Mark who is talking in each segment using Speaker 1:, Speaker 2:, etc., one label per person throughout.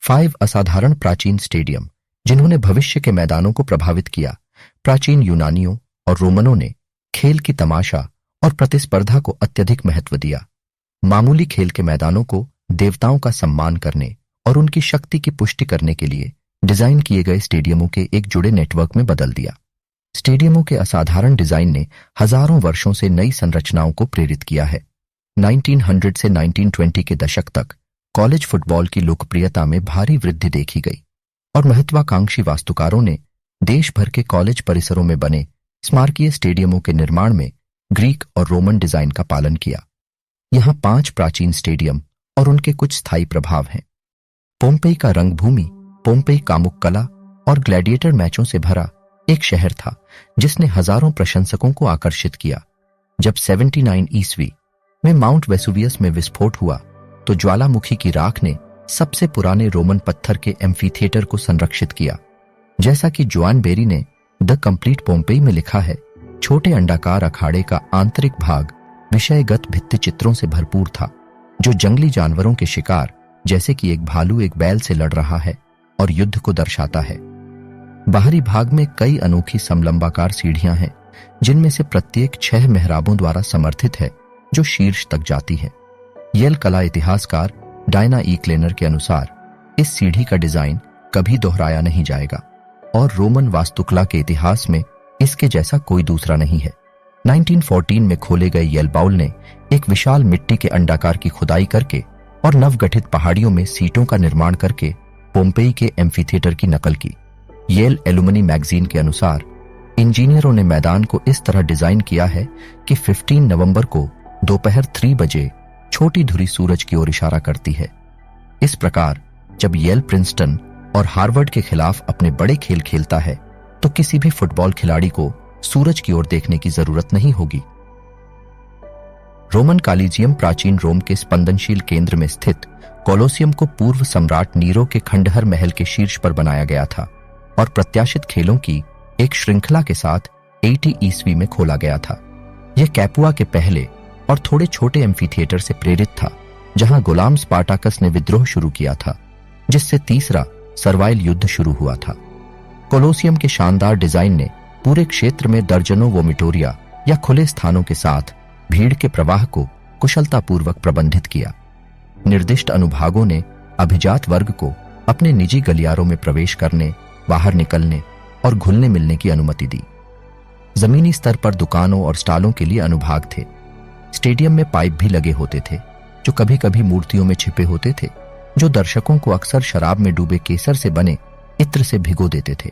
Speaker 1: 5 असाधारण प्राचीन स्टेडियम जिन्होंने भविष्य के मैदानों को प्रभावित किया। प्राचीन यूनानियों और रोमनों ने खेल की तमाशा और प्रतिस्पर्धा को अत्यधिक महत्व दिया। मामूली खेल के मैदानों को देवताओं का सम्मान करने और उनकी शक्ति की पुष्टि करने के लिए डिजाइन किए गए स्टेडियमों के एक जुड़े नेटवर्क में बदल दिया। स्टेडियमों के असाधारण डिजाइन ने हजारों वर्षों से नई संरचनाओं को प्रेरित किया है। 1900 से 1920 के दशक तक कॉलेज फुटबॉल की लोकप्रियता में भारी वृद्धि देखी गई और महत्वाकांक्षी वास्तुकारों ने देश भर के कॉलेज परिसरों में बने स्मारकीय स्टेडियमों के निर्माण में ग्रीक और रोमन डिजाइन का पालन किया। यहां 5 प्राचीन स्टेडियम और उनके कुछ स्थायी प्रभाव हैं। पोम्पेई का रंगभूमि पोम्पेई कामुक कला और ग्लैडिएटर मैचों से भरा एक शहर था जिसने हजारों प्रशंसकों को आकर्षित किया। जब 79 ईस्वी में माउंट वेसुवियस में विस्फोट हुआ तो ज्वालामुखी की राख ने सबसे पुराने रोमन पत्थर के एम्फीथिएटर को संरक्षित किया। जैसा कि जोआन बेरी ने द कंप्लीट पोम्पेई में लिखा है, छोटे अंडाकार अखाड़े का आंतरिक भाग विषयगत भित्ति चित्रों से भरपूर था जो जंगली जानवरों के शिकार जैसे कि एक भालू एक बैल से लड़ रहा है और युद्ध को दर्शाता है। बाहरी भाग में कई अनोखी समलंबाकार सीढ़ियां हैं जिनमें से प्रत्येक 6 मेहराबों द्वारा समर्थित है जो शीर्ष तक जाती है। येल कला इतिहासकार डायना ई क्लेनर के अनुसार इस सीढ़ी का डिजाइन कभी दोहराया नहीं जाएगा और रोमन वास्तुकला के इतिहास में इसके जैसा कोई दूसरा नहीं है। 1914 में खोले गए येल बाउल ने एक विशाल मिट्टी के अंडाकार की खुदाई करके और नवगठित पहाड़ियों में सीटों का निर्माण करके पोम्पेई के एम्फीथिएटर की नकल की। येल एलुमनी मैगजीन के अनुसार इंजीनियरों ने मैदान को इस तरह डिजाइन किया है कि 15 नवंबर को दोपहर 3 बजे छोटी धुरी सूरज की ओर इशारा करती है। इस प्रकार जब येल प्रिंसटन और हार्वर्ड के खिलाफ अपने बड़े खेल खेलता है तो किसी भी फुटबॉल खिलाड़ी को सूरज की ओर देखने की जरूरत नहीं होगी। रोमन कॉलिजियम प्राचीन रोम के स्पंदनशील केंद्र में स्थित कोलोसियम को पूर्व सम्राट नीरो के खंडहर महल के शीर्ष पर बनाया गया था और प्रत्याशित खेलों की एक श्रृंखला के साथ 80 ईस्वी में खोला गया था। यह कैपुआ के पहले और थोड़े छोटे एम्फीथिएटर से प्रेरित था जहां गुलाम स्पार्टाकस ने विद्रोह शुरू किया था जिससे तीसरा सर्वाइल युद्ध शुरू हुआ था। कोलोसियम के शानदार डिजाइन ने पूरे क्षेत्र में दर्जनों वोमिटोरिया या खुले स्थानों के साथ भीड़ के प्रवाह को कुशलतापूर्वक प्रबंधित किया। निर्दिष्ट अनुभागों ने अभिजात वर्ग को अपने निजी गलियारों में प्रवेश करने, बाहर निकलने और घुलने मिलने की अनुमति दी। जमीनी स्तर पर दुकानों और स्टॉलों के लिए अनुभाग थे। स्टेडियम में पाइप भी लगे होते थे जो कभी कभी मूर्तियों में छिपे होते थे जो दर्शकों को अक्सर शराब में डूबे केसर से बने इत्र से भिगो देते थे।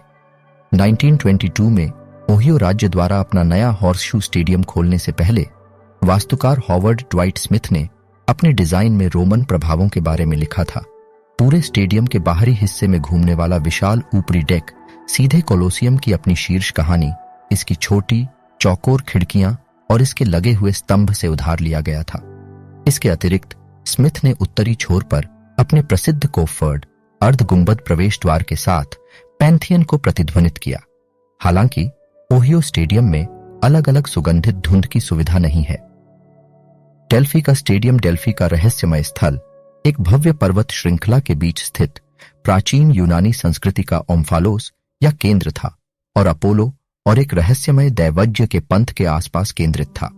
Speaker 1: 1922 में ओहियो राज्य द्वारा अपना नया हॉर्स शू स्टेडियम खोलने से पहले वास्तुकार हॉवर्ड ड्वाइट स्मिथ ने अपने डिजाइन में रोमन प्रभावों के बारे में लिखा था। पूरे स्टेडियम के बाहरी हिस्से में घूमने वाला विशाल ऊपरी डेक सीधे कोलोसियम की अपनी शीर्ष कहानी, इसकी छोटी चौकोर खिड़कियां और इसके लगे हुए स्तंभ से उधार लिया गया था। इसके अतिरिक्त स्मिथ ने उत्तरी छोर पर अपने प्रसिद्ध कोफर्ड अर्ध गुंबद प्रवेश द्वार के साथ पैंथियन को प्रतिध्वनित किया। हालांकि ओहियो स्टेडियम में अलग अलग सुगंधित धुंध की सुविधा नहीं है। डेल्फी का स्टेडियम डेल्फी का रहस्यमय स्थल एक भव्य पर्वत श्रृंखला के बीच स्थित प्राचीन यूनानी संस्कृति का ओम्फालोस या केंद्र था और अपोलो और एक रहस्यमय दैवज्ञ के पंथ के आसपास केंद्रित था।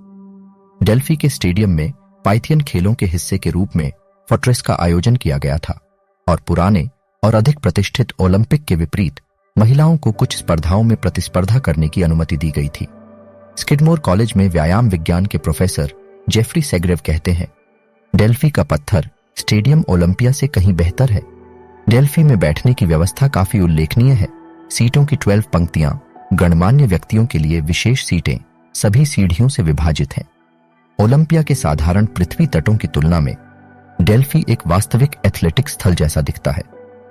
Speaker 1: डेल्फी के स्टेडियम में पाइथियन खेलों के हिस्से के रूप में फोर्ट्रेस का आयोजन किया गया था और पुराने और अधिक प्रतिष्ठित ओलंपिक के विपरीत महिलाओं को कुछ स्पर्धाओं में प्रतिस्पर्धा करने की अनुमति दी गई थी। स्किडमोर कॉलेज में व्यायाम विज्ञान के प्रोफेसर जेफरी सेग्रेव कहते हैं, डेल्फी का पत्थर स्टेडियम ओलंपिया से कहीं बेहतर है। डेल्फी में बैठने की व्यवस्था काफी उल्लेखनीय है। सीटों की 12 पंक्तियां गणमान्य व्यक्तियों के लिए विशेष सीटें सभी सीढ़ियों से विभाजित हैं। ओलंपिया के साधारण पृथ्वी तटों की तुलना में डेल्फी एक वास्तविक एथलेटिक स्थल जैसा दिखता है।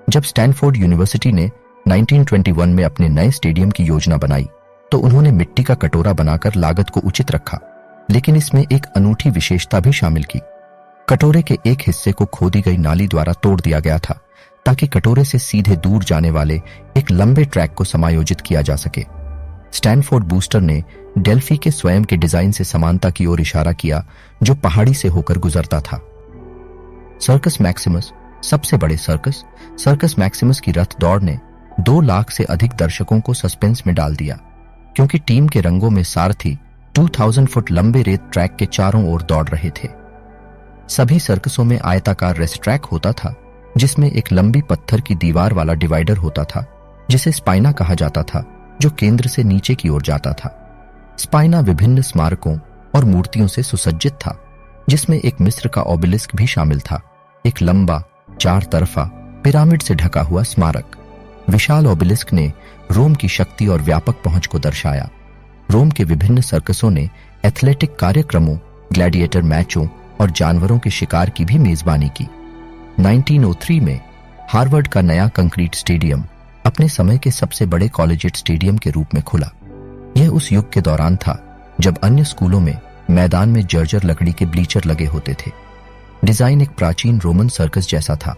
Speaker 1: जब स्टैनफोर्ड यूनिवर्सिटी ने 1921 में अपने नए स्टेडियम की योजना बनाई तो उन्होंने मिट्टी का कटोरा बनाकर लागत को उचित रखा, लेकिन इसमें एक अनूठी विशेषता भी शामिल की। कटोरे के एक हिस्से को खोदी गई नाली द्वारा तोड़ दिया गया था ताकि कटोरे से सीधे दूर जाने वाले एक लंबे ट्रैक को समायोजित किया जा सके। स्टैनफोर्ड बूस्टर ने डेल्फी के स्वयं के डिजाइन से समानता की ओर इशारा किया जो पहाड़ी से होकर गुजरता था। सर्कस मैक्सिमस सबसे बड़े सर्कस मैक्सिमस की रथ दौड़ ने 2 लाख से अधिक दर्शकों को सस्पेंस में डाल दिया, क्योंकि टीम के रंगों में सारथी 2000 फुट लंबे रेत ट्रैक के चारों ओर दौड़ रहे थे। सभी सर्कसों में आयताकार रेस ट्रैक होता था, जिसमें एक लंबी पत्थर की दीवार वाला डिवाइडर होता था, जिसे स्पाइना कहा जाता था, जो केंद्र से नीचे की ओर जाता था। स्पाइना विभिन्न स्मारकों और मूर्तियों से सुसज्जित था, जिसमें एक मिस्र का ओबेलिस्क भी शामिल था, एक लंबा 4 तरफा पिरामिड से ढका हुआ स्मारक। विशाल ओबेलिस्क ने रोम की शक्ति और व्यापक पहुंच को दर्शाया। रोम के विभिन्न सर्कसों ने एथलेटिक कार्यक्रमों, ग्लैडिएटर मैचों और जानवरों के शिकार की भी मेजबानी की। 1903 में हार्वर्ड का नया कंक्रीट स्टेडियम अपने समय के सबसे बड़े कॉलेजिएट स्टेडियम के रूप में खुला। यह उस युग के दौरान था जब अन्य स्कूलों में मैदान में जर्जर लकड़ी के ब्लीचर लगे होते थे। डिजाइन एक प्राचीन रोमन सर्कस जैसा था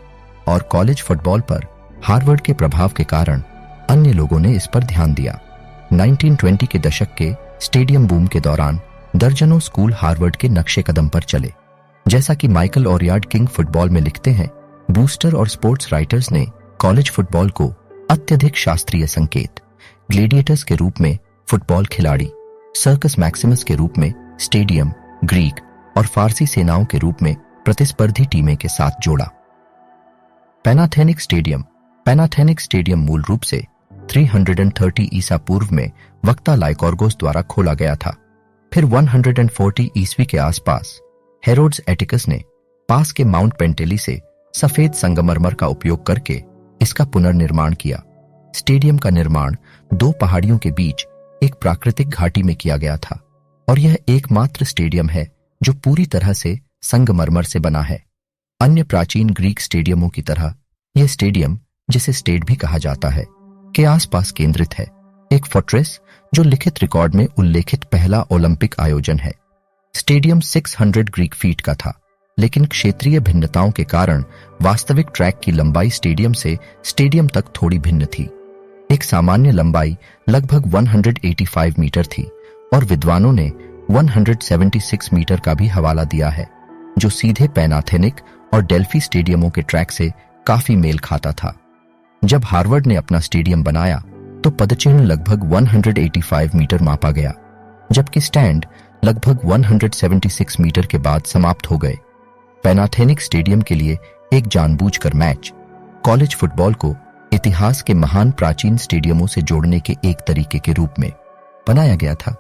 Speaker 1: और कॉलेज फुटबॉल पर हार्वर्ड के प्रभाव के कारण अन्य लोगों ने इस पर ध्यान दिया। 1920 के दशक के स्टेडियम बूम के दौरान दर्जनों स्कूल हार्वर्ड के नक्शे कदम पर चले। जैसा कि माइकल ओरियार्ड किंग फुटबॉल में लिखते हैं, बूस्टर और स्पोर्ट्स राइटर्स ने कॉलेज फुटबॉल को अत्यधिक शास्त्रीय संकेत, ग्लेडिएटर्स के रूप में फुटबॉल खिलाड़ी, सर्कस मैक्सिमस के रूप में स्टेडियम, ग्रीक और फारसी सेनाओं के रूप में प्रतिस्पर्धी टीमें के साथ जोड़ा। पैनाथेनिक स्टेडियम मूल रूप से 330 ईसा पूर्व में वक्ता लाइकोर्गोस द्वारा खोला गया था। फिर 140 ईस्वी के आसपास हेरोड्स एटिकस ने पास के माउंट पेंटेली से सफेद संगमरमर का उपयोग करके इसका पुनर्निर्माण किया। स्टेडियम का निर्माण 2 पहाड़ियों के बीच एक प्राकृतिक घाटी में किया गया था और यह एकमात्र स्टेडियम है जो पूरी तरह से संगमरमर से बना है। अन्य प्राचीन ग्रीक स्टेडियमों की तरह यह स्टेडियम, जिसे स्टेड भी कहा जाता है, के आसपास केंद्रित है। एक फोर्ट्रेस जो लिखित रिकॉर्ड में उल्लेखित पहला ओलंपिक आयोजन है। स्टेडियम 600 ग्रीक फीट का था, लेकिन क्षेत्रीय भिन्नताओं के कारण वास्तविक ट्रैक की लंबाई स्टेडियम से स्टेडियम तक थोड़ी भिन्न थी। एक सामान्य लंबाई लगभग 185 मीटर थी और विद्वानों ने 176 मीटर का भी हवाला दिया है, जो सीधे पैनाथेनिक और डेल्फी स्टेडियमों के ट्रैक से काफी मेल खाता था। जब हार्वर्ड ने अपना स्टेडियम बनाया तो पदचिह्न लगभग 185 मीटर मापा गया, जबकि स्टैंड लगभग 176 मीटर के बाद समाप्त हो गए। पैनाथेनिक स्टेडियम के लिए एक जानबूझकर मैच कॉलेज फुटबॉल को इतिहास के महान प्राचीन स्टेडियमों से जोड़ने के एक तरीके के रूप में बनाया गया था।